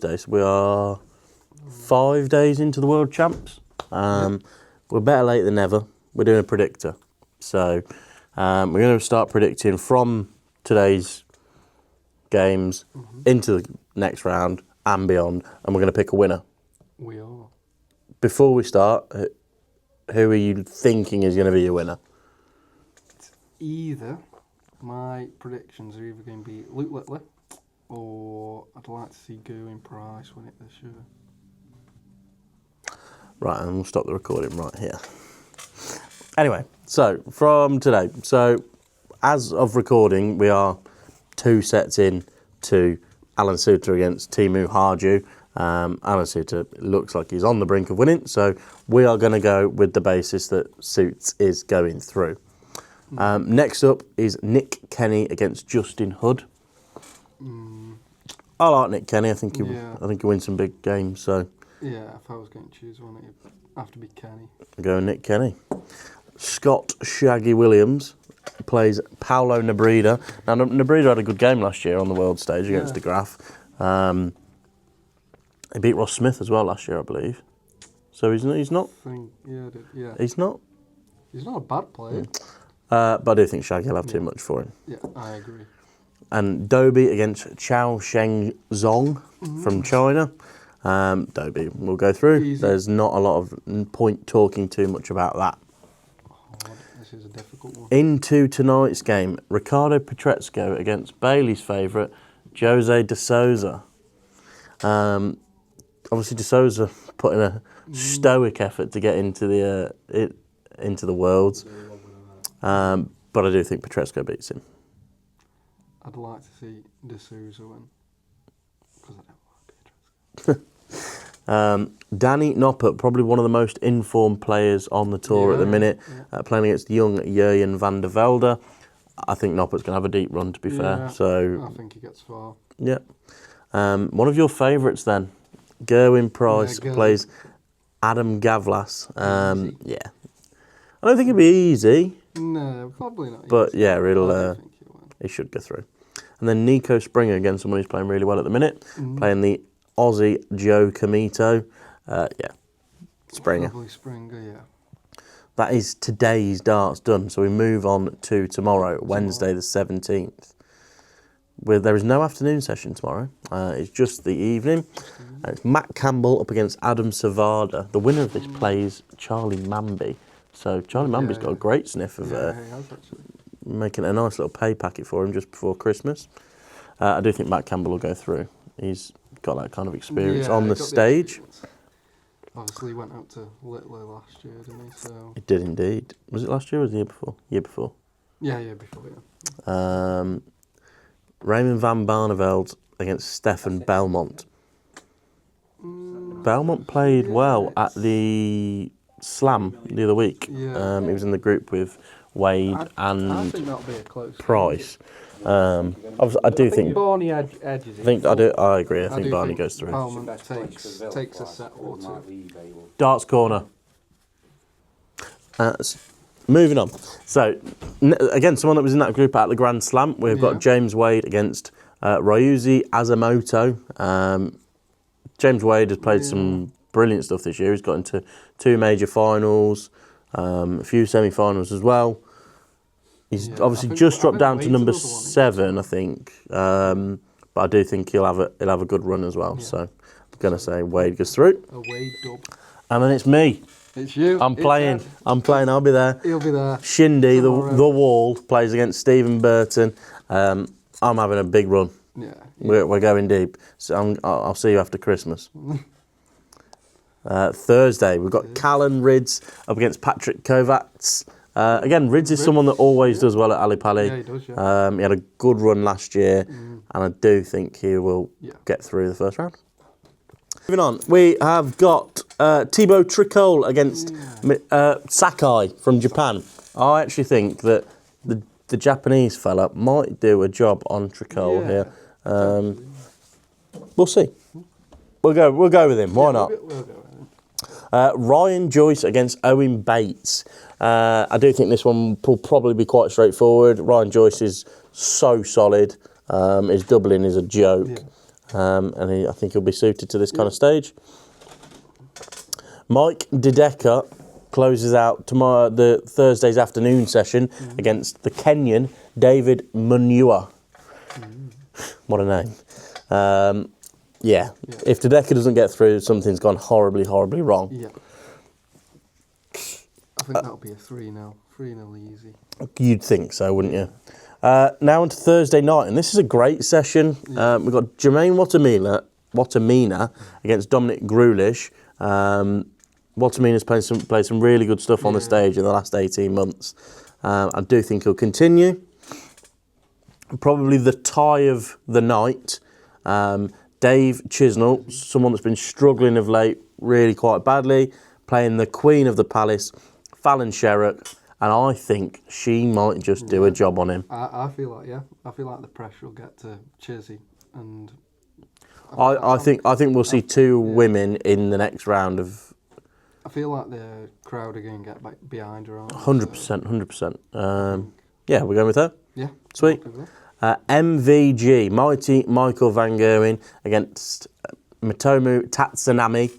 today, so we are 5 days into the World Champs. We're better late than never. We're doing a predictor. So we're going to start predicting from today's games into the next round and beyond, and we're going to pick a winner. We are. Before we start, who are you thinking is going to be your winner? It's either, my predictions are either going to be Luke Litley or I'd like to see Gerwin Price win it this year. Right, and we'll stop the recording right here. Anyway, so from today, so as of recording, we are 2 sets in to Alan Suter against Teemu Harju. Alan Suter looks like he's on the brink of winning, so we are going to go with the basis that Suits is going through. Next up is Nick Kenny against Justin Hood. I like Nick Kenny. I think he wins some big games. So yeah, if I was going to choose one, it'd have to be Kenny. Go Nick Kenny. Scott Shaggy Williams plays Paulo Nebreda. Now Nebreda had a good game last year on the world stage against De Graaf. He beat Ross Smith as well last year, I believe. So he's not. Yeah. He's not. He's not a bad player. But I do think Shaggy will have too much for him. Yeah, I agree. And Dobie against Chao Sheng Zong from China. Dobie will go through. Easy. There's not a lot of point talking too much about that. This is a difficult one. Into tonight's game, Ricardo Pietreczko against Bailey's favourite, Jose de Souza. Obviously, de Souza put in a stoic effort to get into the Worlds. But I do think Pietreczko beats him. I'd like to see De Souza win because I don't like Pietreczko. Danny Noppert, probably one of the most informed players on the tour at the minute, playing against young Jurjen van der Velde. I think Noppert's going to have a deep run, to be fair. So I think he gets far. Yeah. One of your favourites then, Gerwin Price plays Adam Gavlas. Yeah. I don't think it'll be easy. No, probably not. But yeah, he should go through. And then Nico Springer, again, someone who's playing really well at the minute, playing the Aussie Joe Comito. Springer. Probably Springer, yeah. That is today's darts done. So we move on to tomorrow, Wednesday the 17th. There is no afternoon session tomorrow. It's just the evening. It's Matt Campbell up against Adam Savada. The winner of this plays Charlie Mamby. So Charlie Mamby's got a great sniff of making a nice little pay packet for him just before Christmas. I do think Matt Campbell will go through. He's got that kind of experience on the stage. Obviously, he went out to Litley last year, didn't he? So It did indeed. Was it last year or was it the year before? Year before. Yeah, before, yeah. Raymond van Barneveld against Stefan Belmont. Belmont played well at the Slam the other week. Yeah. He was in the group with Wade and I think that'll be a close Price. I do think Barney edges it. I agree. I think Barney goes through. Belmont takes a set or two. Darts corner. Moving on. So again, someone that was in that group at the Grand Slam. We've got James Wade against Ryuzi Azamoto. James Wade has played some brilliant stuff this year. He's got into 2 major finals, a few semi-finals as well. He's obviously just dropped down to number 7, I think. But I do think he'll have a good run as well. Yeah. So I'm going to say Wade goes through. A Wade dub. And then it's me. It's you. I'm playing. I'll be there. He'll be there. Shindy, the Wall, plays against Stephen Burton. I'm having a big run. Yeah. We're going deep. So I'll see you after Christmas. Thursday, we've got Callan Rids up against Patrick Kovacs. Again, Rids is someone that always does well at Ali Pali. Yeah, he does, yeah. He had a good run last year, and I do think he will get through the first round. Moving on, we have got Thibaut Tricol against Sakai from Japan. I actually think that the Japanese fella might do a job on Tricol here. We'll see. We'll go with him. Why not? We'll go with him. Ryan Joyce against Owen Bates. I do think this one will probably be quite straightforward. Ryan Joyce is so solid. His doubling is a joke. and I think he'll be suited to this kind of stage. Mike Dideka closes out tomorrow the Thursday's afternoon session against the Kenyan David Munua. What a name. Yeah, if Dideka doesn't get through, something's gone horribly, horribly wrong. Yeah. I think that'll be a 3-0. 3-0 easy. You'd think so, wouldn't you? Now on to Thursday night, and this is a great session. We've got Jermaine Watamina against Dominic Grulish. Watamina's played some really good stuff on the stage in the last 18 months. I do think he'll continue. Probably the tie of the night. Dave Chisnell, someone that's been struggling of late really quite badly, playing the Queen of the Palace, Fallon Sherrock, and I think she might just do a job on him. I feel like the pressure will get to Chizzy, and I think we'll see two women in the next round of. I feel like the crowd are going to get back behind her. 100%. Yeah, we're going with her. Yeah, sweet. MVG, Mighty Michael Van Gerwen against Mitomu Tatsunami.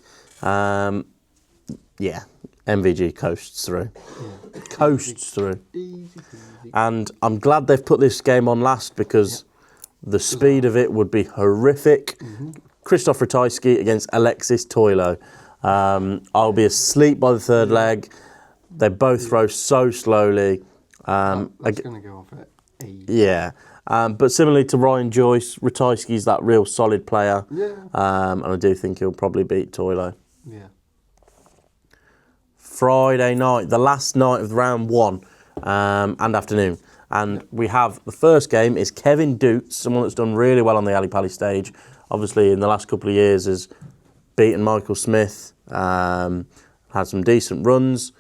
Yeah, MVG coasts through. Yeah. Coasts through. Easy. And I'm glad they've put this game on last because the speed of it would be horrific. Krzysztof Ratajski against Alexis Toilo. I'll be asleep by the third leg. They both throw so slowly. That's going to go on for ages. Yeah. But similarly to Ryan Joyce, Ratajski's that real solid player. Yeah. And I do think he'll probably beat Toilo. Yeah. Friday night, the last night of round one and afternoon. And we have the first game is Kevin Doots, someone that's done really well on the Ali Pali stage. Obviously, in the last couple of years has beaten Michael Smith, had some decent runs.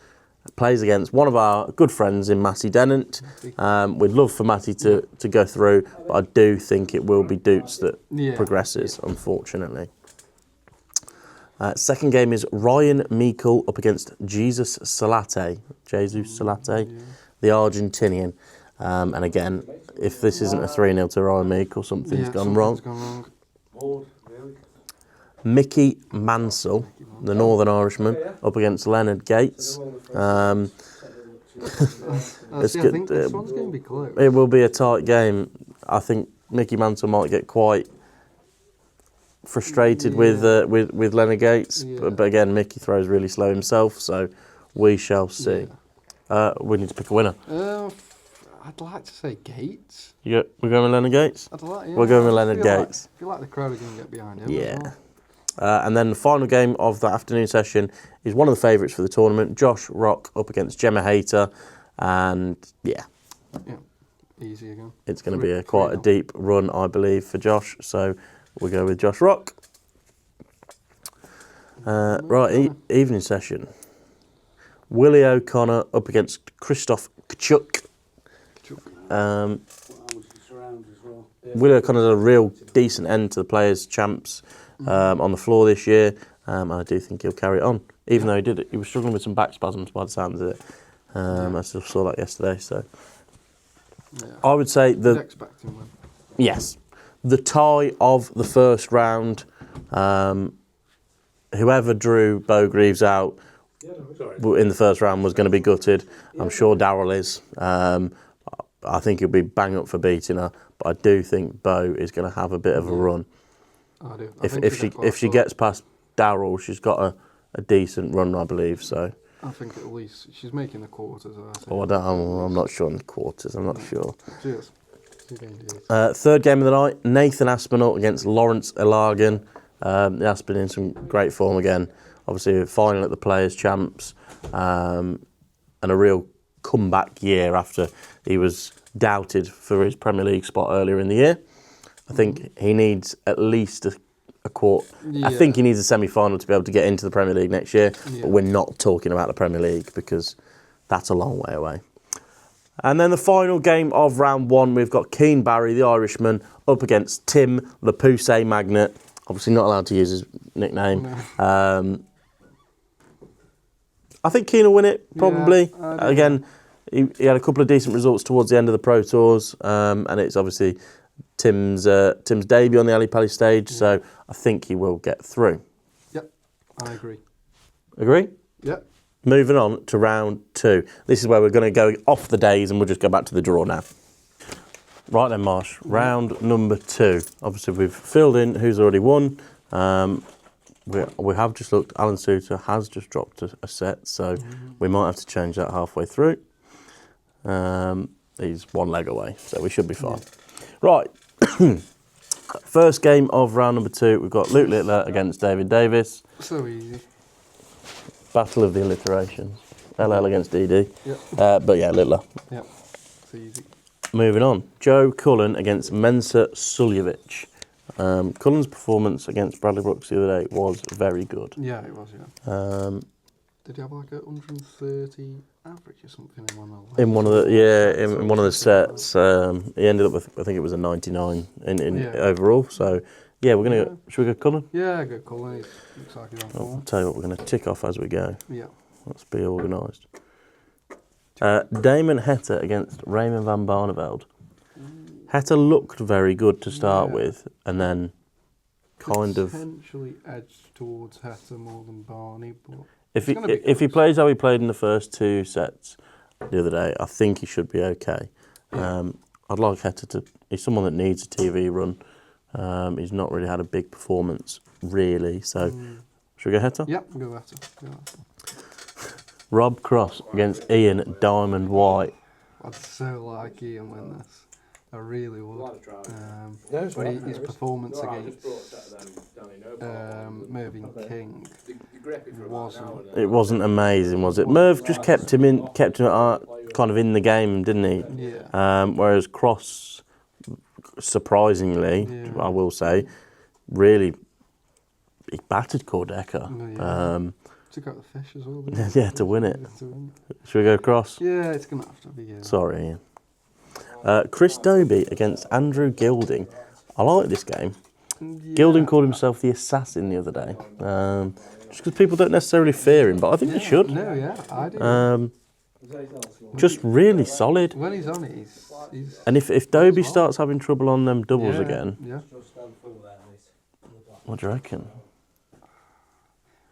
Plays against one of our good friends in Matty Dennant. We'd love for Matty to go through, but I do think it will be Doots that progresses, unfortunately. Second game is Ryan Meikle up against Jesus Salate, the Argentinian. And again, if this isn't a 3-0 to Ryan Meikle, something's gone wrong. Mickey Mansell, the Northern Irishman, up against Leonard Gates. I think this one's going to be close. It will be a tight game. I think Mickey Mansell might get quite frustrated with Leonard Gates, but again, Mickey throws really slow himself, so we shall see. We need to pick a winner. I'd like to say Gates. We're going with Leonard Gates? We're going with Leonard Gates. I feel like the crowd are going to get behind him. Yeah. And then the final game of the afternoon session is one of the favourites for the tournament, Josh Rock up against Gemma Hayter. And yeah, easy again. It's going to be quite a deep run, I believe, for Josh. So we'll go with Josh Rock. Evening session. Willie O'Connor up against Krzysztof Kciuk. Willie O'Connor did a real decent end to the Players' Champs on the floor this year. I do think he'll carry it on, even though he was struggling with some back spasms by the sounds of it. I still saw that yesterday. So I would say yes, the tie of the first round. Whoever drew Bo Greaves out in the first round was going to be gutted. I'm sure Darryl is. I think he'll be bang up for beating her, but I do think Bo is going to have a bit of a run. I do. If she gets past Darryl, she's got a decent run, I believe. So I think at least she's making the quarters. I'm not sure in the quarters. I'm not sure. Cheers. Third game of the night: Nathan Aspinall against Lawrence Ilagan. Aspin in some great form again. Obviously, final at the Players' Champs, and a real comeback year after he was doubted for his Premier League spot earlier in the year. I think he needs at least a quarter. Yeah. I think he needs a semi-final to be able to get into the Premier League next year. Yeah. But we're not talking about the Premier League because that's a long way away. And then the final game of round one, we've got Keane Barry, the Irishman, up against Tim, the Poussey Magnet. Obviously not allowed to use his nickname. No. I think Keane will win it, probably. Yeah, again, he had a couple of decent results towards the end of the Pro Tours, and it's obviously Tim's debut on the Ali Pally stage, so I think he will get through. Yep, I agree. Agree? Yep. Moving on to round 2. This is where we're going to go off the days and we'll just go back to the draw now. Right then, Marsh, round number 2. Obviously, we've filled in who's already won. We have just looked. Alan Suter has just dropped a set, so we might have to change that halfway through. He's one leg away, so we should be fine. Right. First game of round number 2, we've got Luke Littler against David Davis. So easy. Battle of the alliterations. LL against DD. Yep. But yeah, Littler. Yep. It's easy. Moving on. Joe Cullen against Mensa Suljovic. Cullen's performance against Bradley Brooks the other day was very good. Yeah, it was, yeah. Did he have like a 130 average or something in one of the in one of the sets. He ended up with, I think it was a 99 in overall. So yeah, we're gonna go, should we go Cullen? Yeah, go Cullen. He looks like he's on I'll form. tell you what, we're gonna tick off as we go. Yeah. Let's be organised. Damon Heta against Raymond van Barneveld. Heta looked very good to start with, and then kind of potentially edged towards Heta more than Barney, but if he plays how he played in the first 2 sets the other day, I think he should be okay. I'd like Heta to. He's someone that needs a TV run. He's not really had a big performance, really. So, should we go Heta? Yep, go Heta. Rob Cross against Ian Diamond White. I'd so like Ian win this. I really would. But his performance against Mervyn King wasn't. It wasn't amazing, was it? Merv just kept him kind of in the game, didn't he? Yeah. Whereas Cross, surprisingly, I will say, really he battered Cordeka. Took out the fish as well. Yeah, to win it. Should we go Cross? Yeah, it's gonna have to be. Sorry, Ian. Chris Dobie against Andrew Gilding. I like this game. Yeah. Gilding called himself the assassin the other day. Just because people don't necessarily fear him, but I think they should. No, yeah, I do. Just really solid. When he's on it, he's and if Dobie starts having trouble on them doubles again, what do you reckon?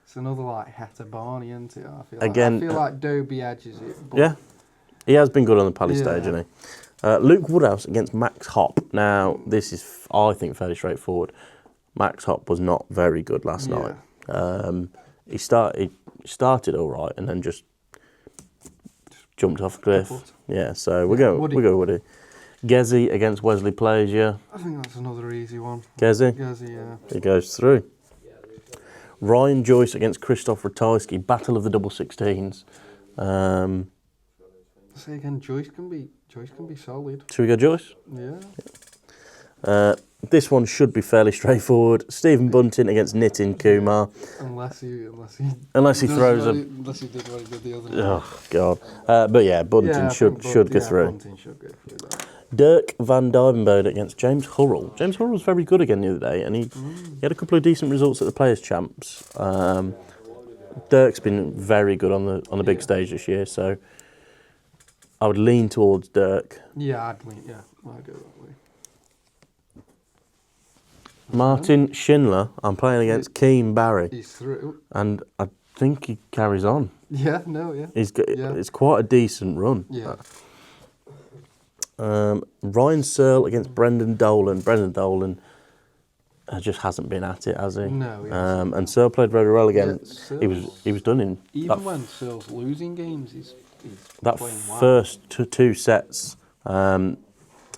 It's another like Heta Barney, isn't it? I feel like Dobie edges it. Yeah, he has been good on the Pally stage, hasn't he? Luke Woodhouse against Max Hopp. Now, this is, I think, fairly straightforward. Max Hopp was not very good last night. He started all right and then just jumped off a cliff. Yeah, so we go Woody. Gezi against Wesley Plazier. I think that's another easy one. Gezi, yeah. He goes through. Ryan Joyce against Christoph Ratajski. Battle of the double 16s. Say again, Joyce can be solid. Should we go Joyce? Yeah. This one should be fairly straightforward. Stephen Bunting against Nitin Kumar. Unless he throws a. Unless he did what he did the other day. Oh God! But yeah, Bunting should go through. Bunting should go through that. Dirk van Dijvenbode against James Hurrell. James Hurrell was very good again the other day, and he had a couple of decent results at the Players' Champs. Dirk's been very good on the big stage this year, so I would lean towards Dirk. Yeah, I'd go that way. Martin Schindler, I'm playing against Keane Barry. He's through. And I think he carries on. Yeah, It's quite a decent run. Yeah. Ryan Searle against Brendan Dolan. Brendan Dolan just hasn't been at it, has he? No. And Searle played very well again. Yeah, he was done in. Even when Searle's losing games, he's that playing well. first two sets the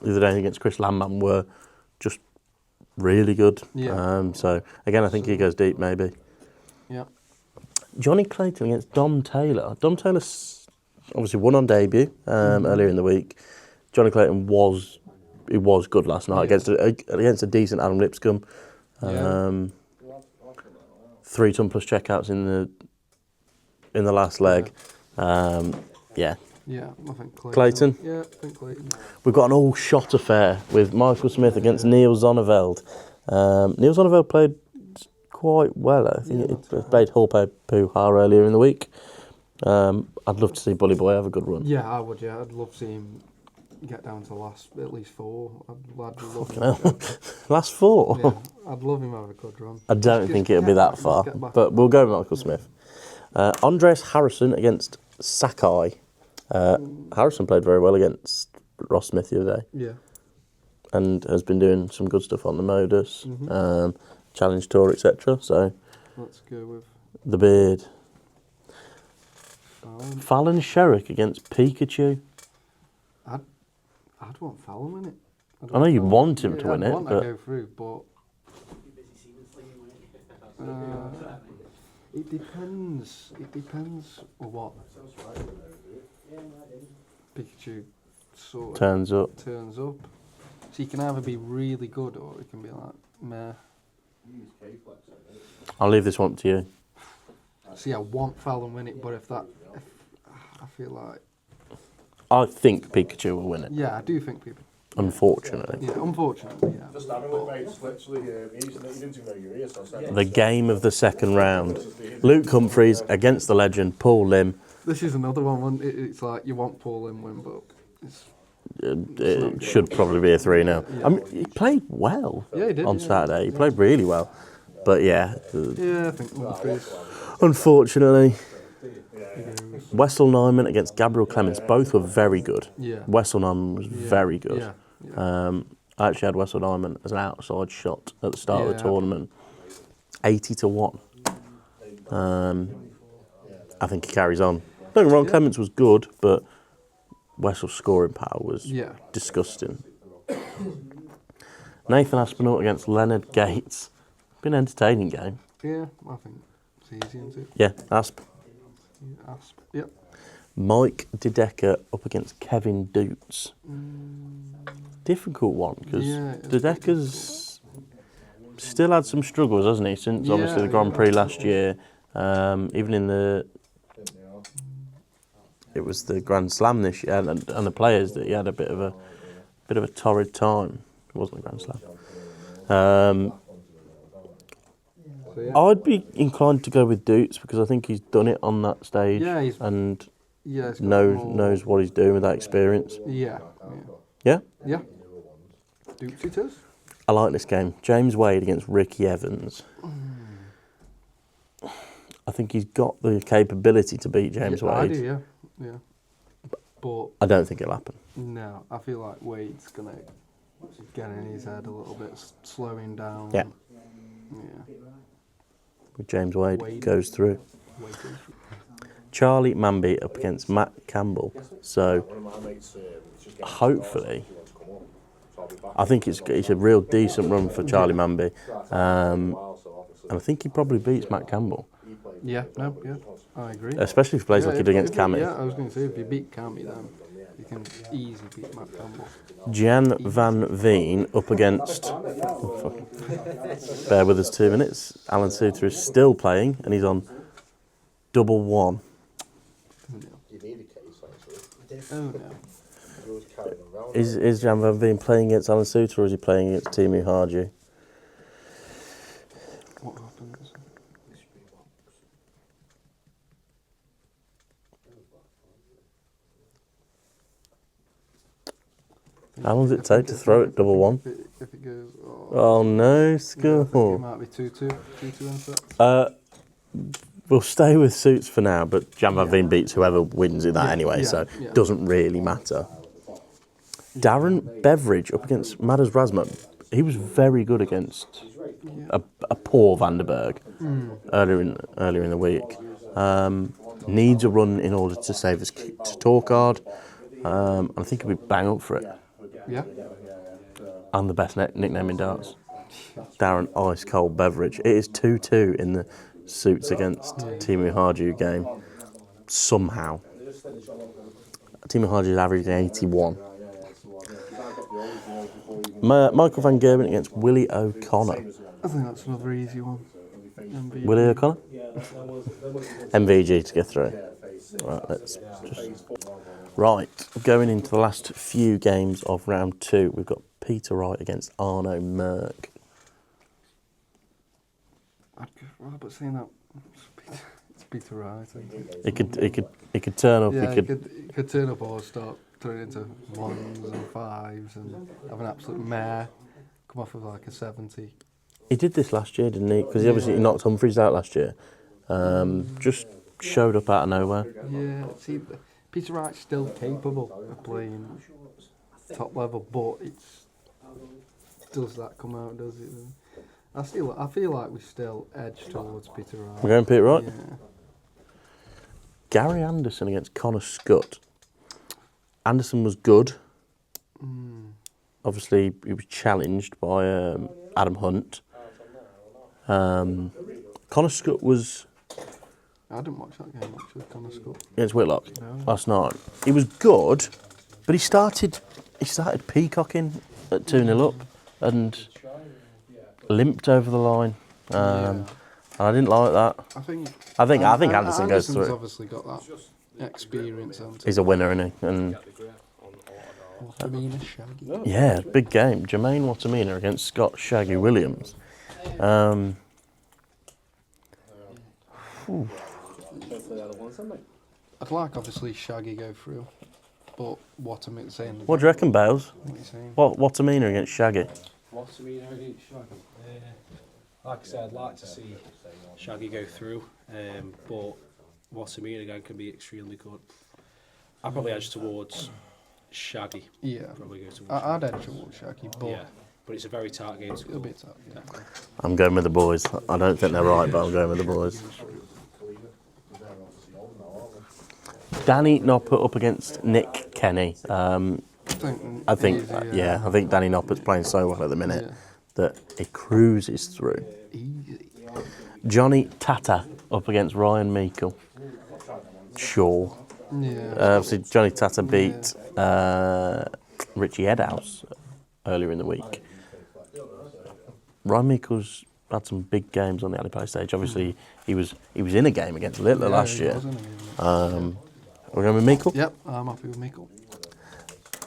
other day against Chris Landman were just really good. Yeah. So again, I think he goes deep maybe. Yeah. Johnny Clayton against Dom Taylor. Dom Taylor obviously won on debut earlier in the week. Johnny Clayton was good last night against a decent Adam Lipscomb. 3 ton plus checkouts in the last leg. Yeah, I think Clayton. Yeah, I think Clayton. We've got an all-shot affair with Michael Smith against Neil Zonneveld. Neil Zonneveld played quite well. I think he played Hulpe Puhar earlier in the week. I'd love to see Bully Boy have a good run. Yeah, I would. Yeah, I'd love to see him get down to the last at least 4. I'd love Fucking him. hell. Last 4. Yeah, I'd love him to have a good run. I don't think it'll be that far, but we'll go with Michael Smith. Andres Harrison against Sakai. Harrison played very well against Ross Smith the other day. Yeah. And has been doing some good stuff on the Modus, Challenge Tour, etc. So let's go with the beard. Fallon Sherrick against Pikachu. I'd want Fallon win it. I know you want him to win it, I'd want but to go through, but it depends. It depends on what Pikachu sort of turns up. So he can either be really good or it can be like meh. I'll leave this one to you. See, I want Fallon win it, but if I feel like I think Pikachu will win it. yeah, I do think people. Unfortunately. Yeah, unfortunately, yeah. Just having it, mate. It's literally, you didn't even know your ears. The game of the second round. Luke Humphreys against the legend Paul Lim. This is another one. It's like you want Paul Lim win, but it's It should probably be a 3-0. Yeah. I mean, he played well Yeah, he did, on yeah. Saturday. He played really well. But yeah, yeah, I think Humphreys. unfortunately, Wessel Nyman against Gabriel Clements. Both were very good. Yeah. Wessel Nyman was very good. Yeah. Yeah. I actually had Wessel Nyman as an outside shot at the start of the Yeah. tournament. 80-1. I think he carries on. Don't get me wrong, Clements was good, but Wessel's scoring power was Yeah. disgusting. Nathan Aspinall against Leonard Gates. Been an entertaining game. Yeah, I think it's easy, isn't it? Yeah, Asp. Yeah, Asp. Yep. Mike Dedecker up against Kevin Doots. Difficult one, because Yeah, it's Dedecker's still had some struggles, hasn't he, since obviously the Grand Prix last year. Even in it was the Grand Slam this year, and the Players that he had a bit of a torrid time. It wasn't a Grand Slam. So, yeah. I'd be inclined to go with Doots because I think he's done it on that stage Yeah, and Yeah, it's got more- knows what he's doing with that experience. Yeah. Yeah? Yeah. Dukes it is. I like this game. James Wade against Ricky Evans. I think he's got the capability to beat James I Wade. do, yeah. Yeah. But I don't think it'll happen. no, I feel like Wade's gonna get in his head a little bit, slowing down. Yeah. Yeah. With James Wade, Wade. goes through. Wade goes through. Charlie Manby up against Matt Campbell. So hopefully, I think it's a real decent run for Charlie Manby. And I think he probably beats Matt Campbell, Yeah, no, yeah, I agree. especially if he plays like he did against Cammy. Yeah, I was going to say, if you beat Cammy, then you can easily beat Matt Campbell. Jan van Veen up against... Bear with us 2 minutes. Alan Suter is still playing, and he's on double one. Oh, no. Is Jan van Veen playing against Alan Suter, or is he playing against Timu Harju? What happens? How long does it take to throw it double one? If it goes... Oh no, It score. might be 2-2. 2-2 in set. We'll stay with Suits for now, but Jan van Veen beats whoever wins in that anyway, so yeah. doesn't really matter. Darren Beveridge up against Madas Razma. He was very good against a poor Vanderberg earlier in the week. Needs a run in order to save his scorecard. I think he'll be bang up for it. Yeah. And the best nickname in darts. Darren Ice Cold Beveridge. It is 2-2 in the Suits against Timu Harju game. Somehow. Timu Harju is averaging 81. Michael van Gerben against Willie O'Connor. I think that's another easy one. MVG. Willie O'Connor? MVG to get through. Right, let's just... Right, going into the last few games of round 2, we've got Peter Wright against Arno Merck. But saying that, it's Peter Wright. He could turn up. Yeah, he he could turn up or start turn it into 1s and 5s and have an absolute mare, come off with like a 70. He did this last year, didn't he? Because he knocked Humphries out last year. Just showed up out of nowhere. Yeah, see, Peter Wright's still capable of playing top level, but does that come out, does it? I feel like we still edge towards Peter Wright. We're going Peter Wright? Yeah. Gary Anderson against Connor Scott. Anderson was good. Obviously, he was challenged by Adam Hunt. Connor Scott was I didn't watch that game actually, Connor Scott. against Whitlock No. last night. He was good, but he started peacocking at 2-0 up and limped over the line. And I didn't like that. I think Anderson goes Anderson's through. obviously got that experience, hasn't he? He's a winner, isn't he? And Watamina Shaggy. yeah, big game. Jermaine Watamina against Scott Shaggy Williams. I'd like obviously Shaggy go through, but Watamina saying. What do you reckon, Bales? What are you saying? Watamina against Shaggy? Watamina against Shaggy. Like I said, I'd like to see Shaggy go through, but Watamina again can be extremely good. I'd probably edge towards Shaggy. Yeah. Probably go towards I'd edge towards Shaggy, but yeah, but it's a very tight game to it'll go. be tough. Yeah. I'm going with the boys. I don't think they're right, but I'm going with the boys. Danny Noppert up against Nick Kenny. I think Danny Noppert's playing so well at the minute that he cruises through. Easy. Johnny Tata up against Ryan Meikle. Sure. Yeah. Obviously, Johnny Tata beat Richie Edhouse earlier in the week. Ryan Meikle's had some big games on the Alipay stage. Obviously, he was in a game against Littler last he year. was, wasn't he? We're going with Meikle? Yep, I'm happy with Michael.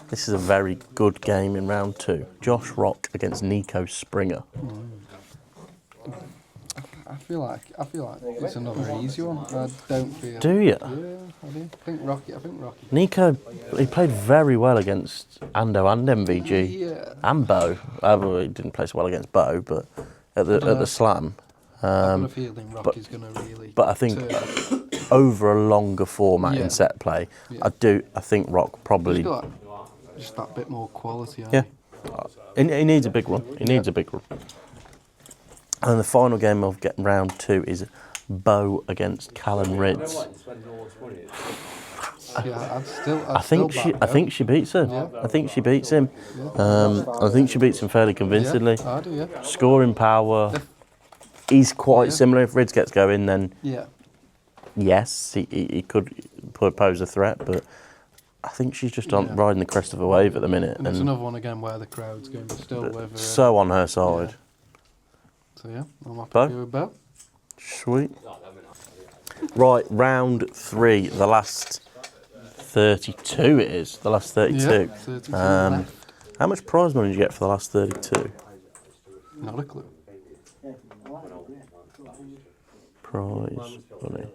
This is a very good game in round 2. Josh Rock against Nico Springer. I feel like it's another easy one. I don't feel. Do you? Yeah, I do. I think Rocky. Nico, he played very well against Ando and MVG Yeah. and Bo. Well, he didn't play so well against Bo, but at the slam. I've got a feeling Rocky's going to really. But I think over a longer format in set play, I think Rock probably. He's got just that bit more quality. Yeah. He needs a big one. He needs a big one. And the final game of round 2 is Bo against Callan Ridds. Yeah, I think she beats him. Yeah. I think she beats him. I think she beats him fairly convincingly. Yeah, I do, yeah. Scoring power. He's quite similar. If Ridds gets going, then Yeah. yes, he could pose a threat. But I think she's just on riding the crest of a wave at the minute. And it's another one again where the crowd's going to be still with her. So on her side. Yeah. So yeah, I'm happy Bo? to go with Bo. Sweet. Right, round 3, the last 32 it is. The last 32. Yeah, 32 left. How much prize money did you get for the last 32? Not a clue. Prize money.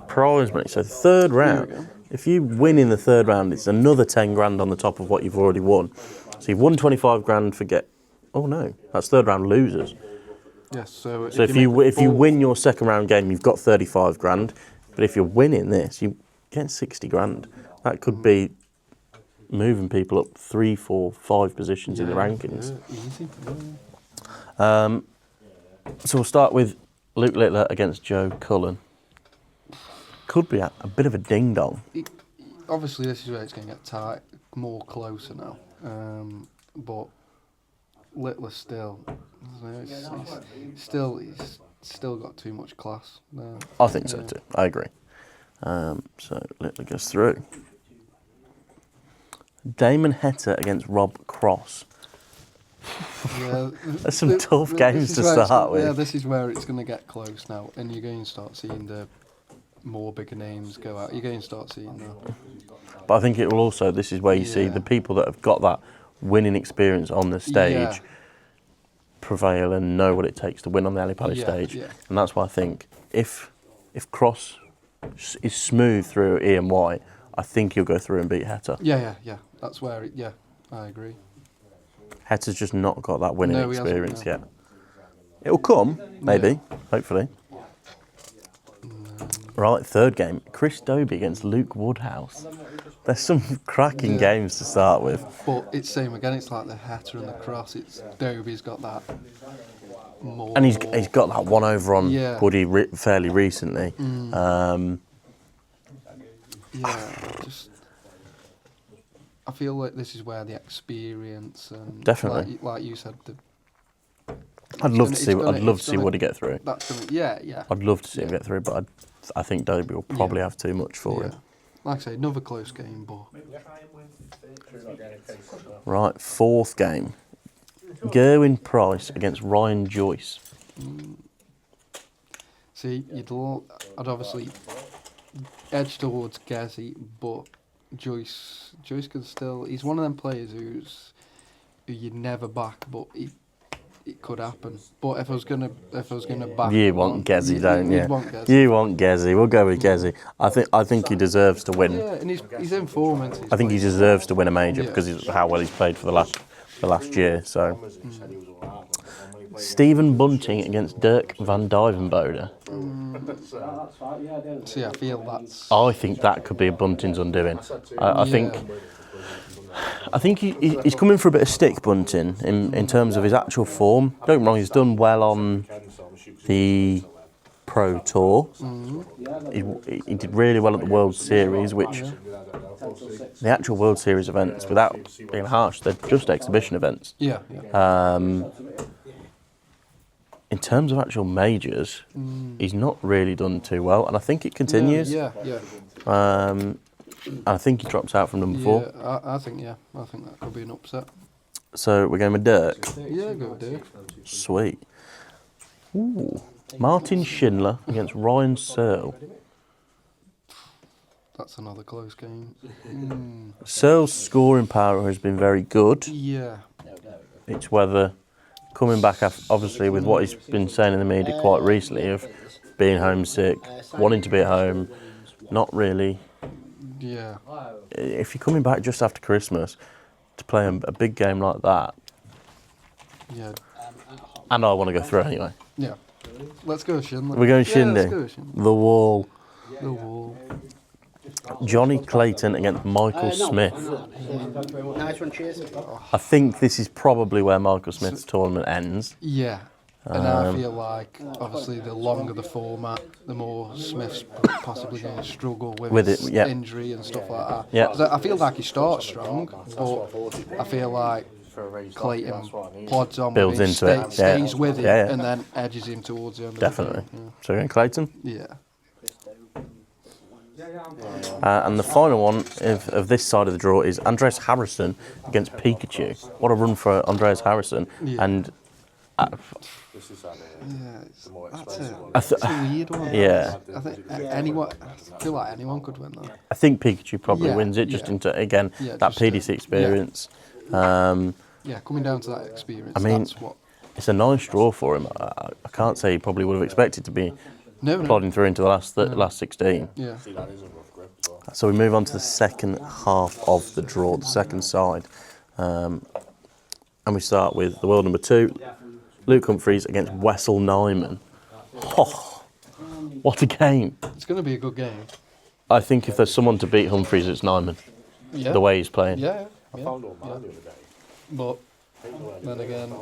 Prize money. So third round. If you win in the third round, it's another 10 grand on the top of what you've already won. So you've won 25 grand for Oh no, that's third round losers. Yes. So if you win your second round game, you've got 35 grand. But if you're winning this, you get 60 grand. That could be moving people up 3, 4, 5 positions in the rankings. Yeah, easy. So we'll start with Luke Littler against Joe Cullen. Could be a bit of a ding dong. Obviously, this is where it's going to get tight, more closer now. But Littler still, he's still got too much class there. I think so too. I agree. So Littler goes through. Damon Hetta against Rob Cross. Yeah, There's some tough games to start with. Yeah, this is where it's going to get close now, and you're going to start seeing the more bigger names go out. You're going to start seeing that. But I think it will also, this is where you see the people that have got that winning experience on the stage prevail and know what it takes to win on the Ali Pali stage. Yeah. And that's why I think if Cross is smooth through E and Y, I think he'll go through and beat Heta. Yeah. That's where I agree. Heta's just not got that winning No, he hasn't, experience no. yet. It'll come, maybe, hopefully. Right, third game. Chris Dobie against Luke Woodhouse. There's some cracking games to start with. But it's same again. It's like the Heta and the Cross. It's Dobie's got that more. And he's got that one over on Woody fairly recently. I feel like this is where the experience and Definitely. like you said, I'd love to see Woody get through. That's gonna, I'd love to see him get through, but I think Dobie will probably have too much for him. Like I say, another close game, but Right, fourth game. Gerwin Price against Ryan Joyce. see, I'd obviously edge towards Gezi, but Joyce can still. He's one of them players who you'd never back, but it could happen. But if I was gonna back, You want Gezi, don't you? Want Gezi. You want Gezi. We'll go with Gezi. I think he deserves to win. Yeah, and he's in form. I think he deserves to win a major because of how well he's played for the last year. So, Stephen Bunting against Dirk van Duivenbode. See, I feel that's. I think that could be a Bunting's undoing. I think he's coming for a bit of stick, Bunting, in terms of his actual form. Don't get me wrong, he's done well on the Pro Tour. He did really well at the World Series, which the actual World Series events, without being harsh, they're just exhibition events. Yeah. In terms of actual majors, he's not really done too well, and I think it continues. Yeah. And I think he drops out from number 4. Yeah, I think that could be an upset. So we're going with Dirk. Yeah, go with Dirk. Sweet. Ooh. Martin Schindler against Ryan Searle. That's another close game. Searle's scoring power has been very good. Yeah. It's whether coming back, obviously, with what he's been saying in the media quite recently of being homesick, wanting to be at home, not really. Yeah. If you're coming back just after Christmas to play a big game like that, Yeah. and I want to go through anyway. Yeah. Let's go, Schindler. We're going Shindy. Let's go, Schindler. The Wall. The Wall. Johnny Clayton against Michael Smith. Nice one, cheers. I think this is probably where Michael Smith's tournament ends. Yeah. And I feel like, obviously, the longer the format, the more Smith's possibly going to struggle with his injury and stuff like that. Yeah. 'Cause I feel like he starts strong, but I feel like Clayton plods on, Builds with him, into it, stays with him, Yeah. and then edges him towards the end. Definitely. Of the game. So we're going Clayton. Yeah. And the final one of this side of the draw is Andreas Harrison against Pikachu. What a run for Andreas Harrison. Yeah. And That's a weird one. Yeah. I think I feel like anyone could win that. I think Pikachu probably Yeah, wins it, just yeah. into, again, Yeah, that just, PDC experience. Yeah, coming down to that experience, I mean, that's what. it's a nice draw for him. I can't say he probably would have expected to be No. plodding through into the last 16. Yeah. So we move on to the second half of the draw, the second side. And we start with the world number 2, Luke Humphries against Wessel Nyman. Oh, what a game. It's going to be a good game. I think if there's someone to beat Humphries, it's Nyman, Yeah. the way he's playing. Yeah. I found all mine the other day. But then again,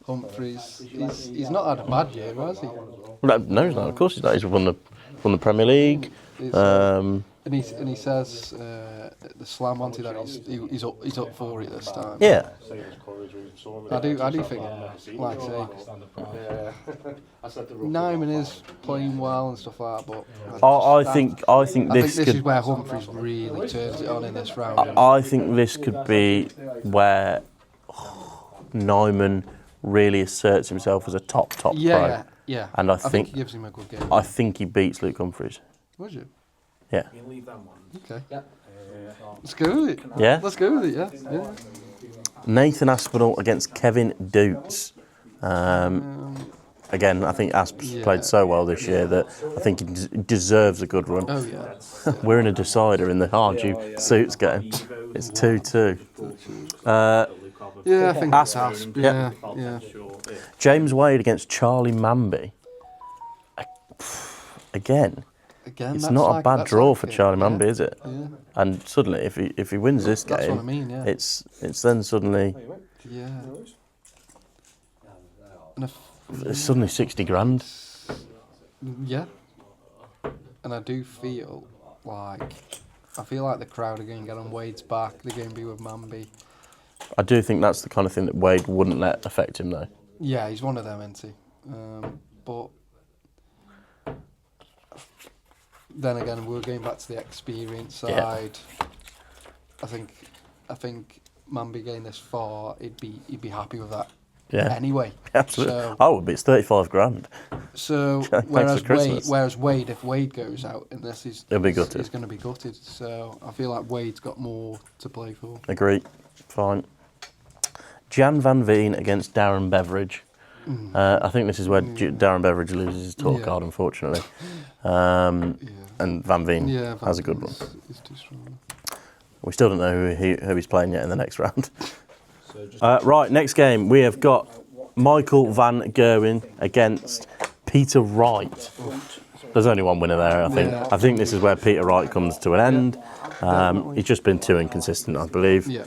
Humphries, he's not had a bad year, has he? No, he's not. Of course he's not. He's won the Premier League. And he says the slam onto that he's up for it this time. Yeah. I do think, like I say, Nyman is playing well and stuff like that, but I think this this could. is where Humphries really turns it on in this round. I think this could be where Nyman really asserts himself as a top pro. Yeah. And I think think he gives him a good game. I think he beats Luke Humphries. Would you? Yeah. Okay. Let's go with it. Yeah? Let's go with it. Yeah. Nathan Aspinall against Kevin Dukes. Again, I think Asp's played so well this year that I think he deserves a good run. Oh yeah. We're in a decider in the Hardew Suits game. It's 2-2. Yeah, I think Asp. Asp. Yeah. Yeah. James Wade against Charlie Manby. Again, Again, it's that's not a like- bad that's draw like for it, Charlie yeah. Manby, is it? Yeah. And suddenly, if he wins this game, That's what I mean, yeah. it's then suddenly Yeah. And it's suddenly 60 grand. yeah. And I do feel like the crowd are going to get on Wade's back. They're going to be with Manby. I do think that's the kind of thing that Wade wouldn't let affect him, though. Yeah, he's one of them, isn't he? But then again, we're going back to the experience side. Yeah. I think Manby getting this far, he'd be happy with that. Yeah, Anyway, absolutely. So, I would be. It's 35 grand. so Thanks for Christmas. whereas Wade, if Wade goes out in this, He'll be gutted. he's going to be gutted. So I feel like Wade's got more to play for. Agree. Fine. Jan Van Veen against Darren Beveridge. I think this is where Darren Beveridge loses his talk card, unfortunately. And Van Veen has a good run. He's too strong. We still don't know who he's playing yet in the next round. Right, next game we have got Michael Van Gerwen against Peter Wright. There's only one winner there, I think. Yeah. I think this is where Peter Wright comes to an end. He's just been too inconsistent, I believe. Yeah.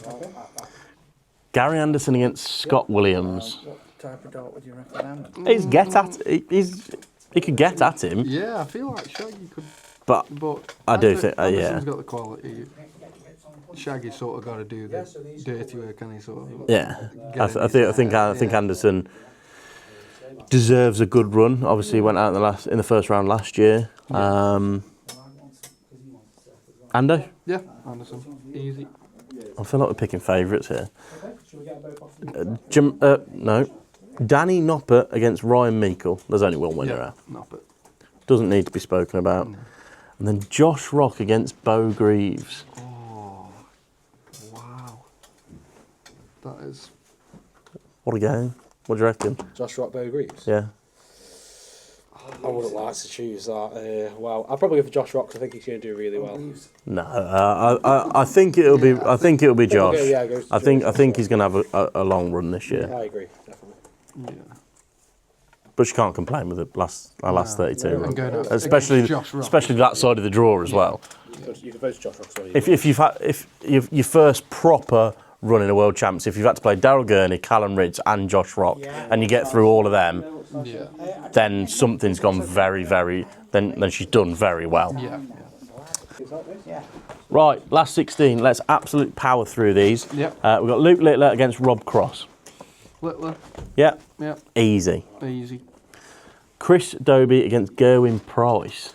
Gary Anderson against Scott Williams. What type of dart would you recommend? He could get at him, Yeah, I feel like Shaggy could, but but I do think, Anderson's got the quality. Shaggy's sort of got to do the dirty work, and he sort of yeah, get I in think his- Anderson deserves a good run. Obviously, he went out in the first round last year. Ando, Yeah, Anderson, easy. I feel like we're picking favourites here. No, Danny Noppert against Ryan Meikle. There's only one winner. Yeah, not but Doesn't need to be spoken about. And then Josh Rock against Bo Greaves. oh, wow, that is What a game. What do you reckon? Josh Rockbo Greaves. Yeah. I wouldn't like to choose that. Well, I'll probably go for Josh Rock 'cause I think he's going to do really well. No, I think it'll be. I think it'll be Josh. Okay, yeah, goes to I think he's going to have a long run this year. I agree, definitely. yeah. But you can't complain with the last 32 And run, going up especially against Josh Rock. especially that side of the draw as well. You can vote Josh Rock. So If your first proper run in a World Champs, if you've had to play Daryl Gurney, Callum Ridge, and Josh Rock, and you get through all of them, Yeah, then something's gone very, very. Then she's done very well. yeah, Right, last 16. Let's absolute power through these. Yep. We've got Luke Littler against Rob Cross. Littler, Yep, yeah, easy. easy. Chris Dobie against Gerwin Price.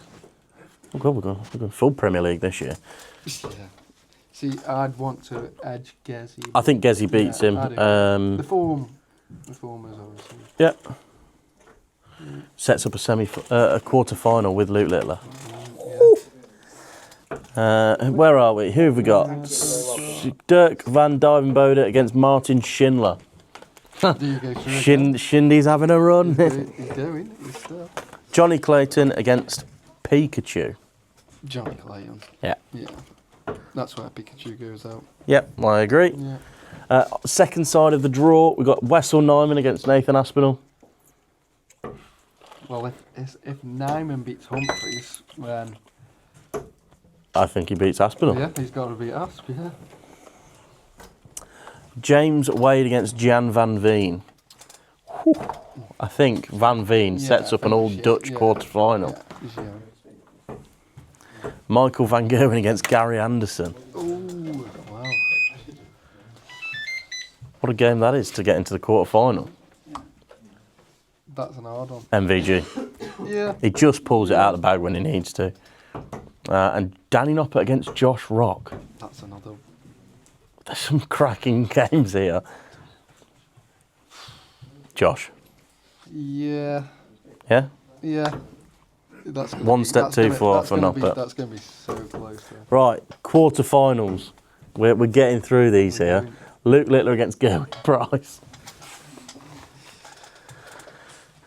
Oh God, we're going full Premier League this year. Yeah. See, I'd want to edge Gezi. I think Gezi beats him. I do. The form is obviously. Yep. Sets up a quarter final with Luke Littler. Where are we? Who have we got? Dirk van Duivenbode against Martin Schindler. Do you go through again? Shindy's having a run. He's doing. He's still. Johnny Clayton against Pikachu. Johnny Clayton. Yeah. Yeah. That's where Pikachu goes out. Yep, I agree. Yeah. Second side of the draw, we've got Wessel Nyman against Nathan Aspinall. Well, if Nyman beats Humphries, then I think he beats Aspinall. yeah, he's got to beat Asp. Yeah. James Wade against Jan Van Veen. Whew. I think Van Veen sets up an old Dutch quarter final. Yeah, he's young. Michael Van Gerwen against Gary Anderson. Ooh, wow. What a game that is to get into the quarter final. That's an hard one. MVG. Yeah. He just pulls it out of the bag when he needs to. And Danny Noppert against Josh Rock. That's another. There's some cracking games here. Josh. Yeah. Yeah? Yeah. That's gonna One be- step that's too gonna- far that's for gonna be- Noppert. That's going to be so close. Yeah. Right, quarter-finals. We're getting through these here. Luke Littler against Gerwin Price.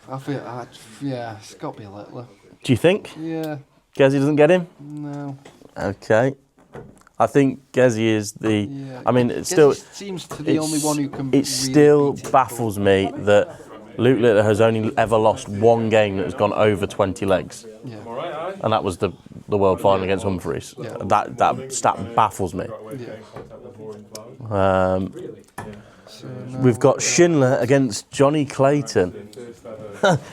I feel, yeah, it's got to be a Littler. Do you think Yeah, Gezi doesn't get him? no. Okay. I think Gezi is the. Yeah. I mean, it's still. It seems to the only one who can. It really still beat it, baffles me that Luke Littler has only ever lost one game that has gone over 20 legs, but- Yeah. and that was the world final against Humphreys. Yeah. That stat baffles me. Yeah. Um, So, no, we've got Schindler against Johnny Clayton.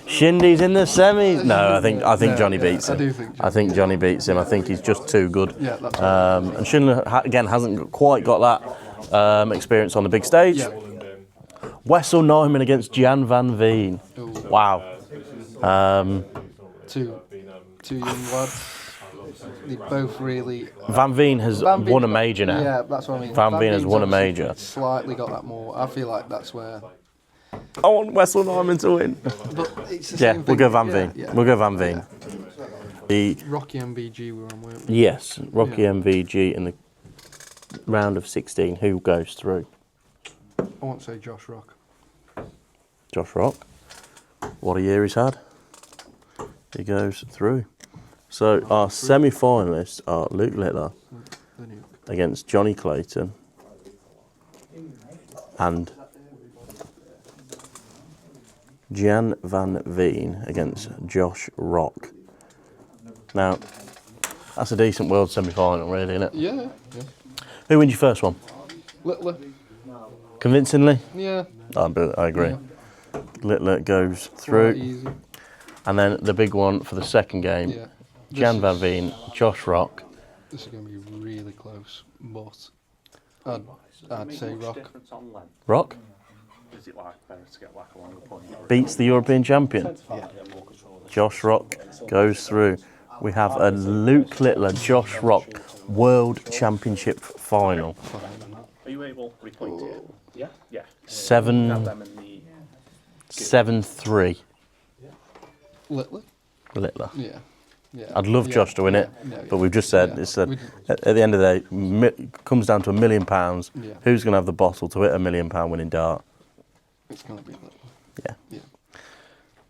Shindy's in the semis. No, I think Yeah, Johnny yeah, beats I him. do think I think Johnny beats him. I think he's just too good. Yeah, that's right. And Schindler again hasn't quite got that experience on the big stage. Yeah. Wessel Neumann against Jan van Veen. Ooh. Wow. Two young lads. They both really. Van Veen has Van Veen- won a major now. Yeah, that's what I mean. Van Veen has Veen's won a obviously major. Slightly got that more. I feel like that's where. I want Wessel Neumann to win. But it's the Yeah, same we'll thing. go Van Yeah, Veen. yeah. We'll go Van Veen. The Rocky MVG were on, weren't we? yes, Rocky Yeah. MVG in the round of 16. Who goes through? I won't say Josh Rock. Josh Rock. What a year he's had. He goes through. So our semi-finalists are Luke Littler The nuke. against Johnny Clayton and Jan van Veen against Josh Rock. Now, that's a decent world semi-final, really, isn't it? Yeah, yeah. Who wins your first one? Littler. Convincingly? Yeah. I agree. Yeah. Littler goes Quite through. easy. And then the big one for the second game, Yeah. Jan This van is- Veen, Josh Rock. This is going to be really close, but I'd say Rock. Rock Is it like better to get like a longer point? beats the European champion. Yeah. Josh Rock goes through. We have a Luke Littler, Josh Rock World Championship final. Are you able to repoint it? Yeah. Yeah. Have 7 them in the 7-3 Littler. Littler. Yeah. Yeah. I'd love Yeah. Josh to win it, Yeah, but we've just said yeah. it's a, We- at the end of the day, it comes down to £1 million. Yeah. Who's going to have the bottle to hit £1 million winning dart? It's going to be Littler. Yeah. Yeah.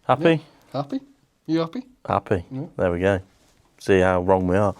Happy? Happy? You happy? Happy. Yeah. There we go. See how wrong we are.